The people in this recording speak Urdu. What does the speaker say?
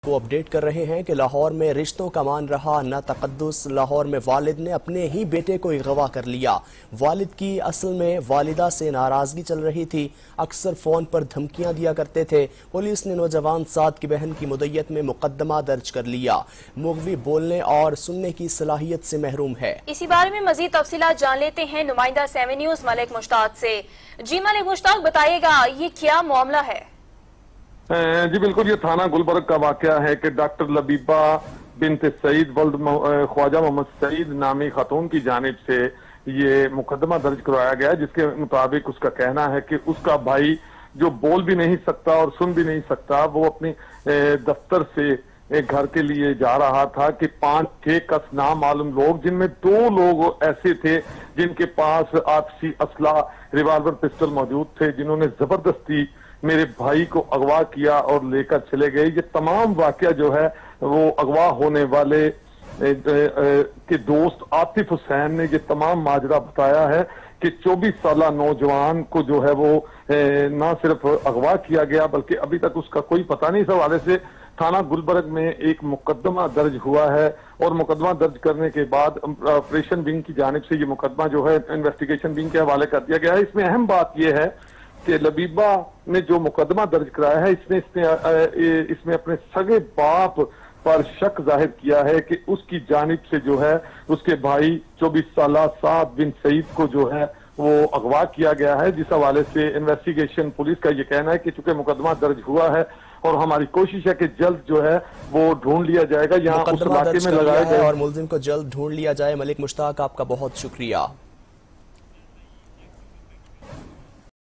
کو اپڈیٹ کر رہے ہیں کہ لاہور میں رشتوں کا مان رہا نہ تقدس۔ لاہور میں والد نے اپنے ہی بیٹے کو اغوا کر لیا۔ والد کی اصل میں والدہ سے ناراضگی چل رہی تھی، اکثر فون پر دھمکیاں دیا کرتے تھے۔ پولیس نے نوجوان سعد کی بہن کی مدعیت میں مقدمہ درج کر لیا۔ مغوی بولنے اور سننے کی صلاحیت سے محروم ہے۔ اسی بارے میں مزید تفصیلات جان لیتے ہیں نمائندہ 7 نیوز ملک مشتاق سے۔ جی ملک مشتاق، بتائیے گا یہ کیا معاملہ ہے؟ جی بالکل، یہ تھانہ گلبرگ کا واقعہ ہے کہ ڈاکٹر لبیبہ بنت سعید ولد خواجہ محمد سعید نامی خاتون کی جانب سے یہ مقدمہ درج کروایا گیا ہے، جس کے مطابق اس کا کہنا ہے کہ اس کا بھائی جو بول بھی نہیں سکتا اور سن بھی نہیں سکتا، وہ اپنی دفتر سے گھر کے لیے جا رہا تھا کہ 5-6 کس نامعلوم لوگ، جن میں 2 لوگ ایسے تھے جن کے پاس آپسی اسلحہ ریوالور پسٹل موجود تھے، جنہوں نے زبردستی میرے بھائی کو اغوا کیا اور لے کر چلے گئے۔ یہ تمام واقعہ جو ہے وہ اغوا ہونے والے کے دوست عاطف حسین نے یہ تمام ماجرا بتایا ہے کہ 24 سالہ نوجوان کو جو ہے وہ نہ صرف اغوا کیا گیا بلکہ ابھی تک اس کا کوئی پتہ نہیں۔ اس حوالے سے تھانہ گلبرگ میں ایک مقدمہ درج ہوا ہے اور مقدمہ درج کرنے کے بعد آپریشن ونگ کی جانب سے یہ مقدمہ جو ہے انویسٹیگیشن ونگ کے حوالے کر دیا گیا ہے۔ اس میں اہم بات یہ ہے کہ لبیبہ نے جو مقدمہ درج کرایا ہے، اس میں اپنے سگے باپ پر شک ظاہر کیا ہے کہ اس کی جانب سے جو ہے اس کے بھائی 24 سالہ سعد بن سعید کو جو ہے وہ اغوا کیا گیا ہے، جس حوالے سے انویسٹیگیشن پولیس کا یہ کہنا ہے کہ چونکہ مقدمہ درج ہوا ہے اور ہماری کوشش ہے کہ جلد جو ہے وہ ڈھونڈ لیا جائے گا، یہاں اس علاقے میں لگایا جائے اور ملزم کو جلد ڈھونڈ لیا جائے۔ ملک مشتاق، آپ کا بہت شکریہ۔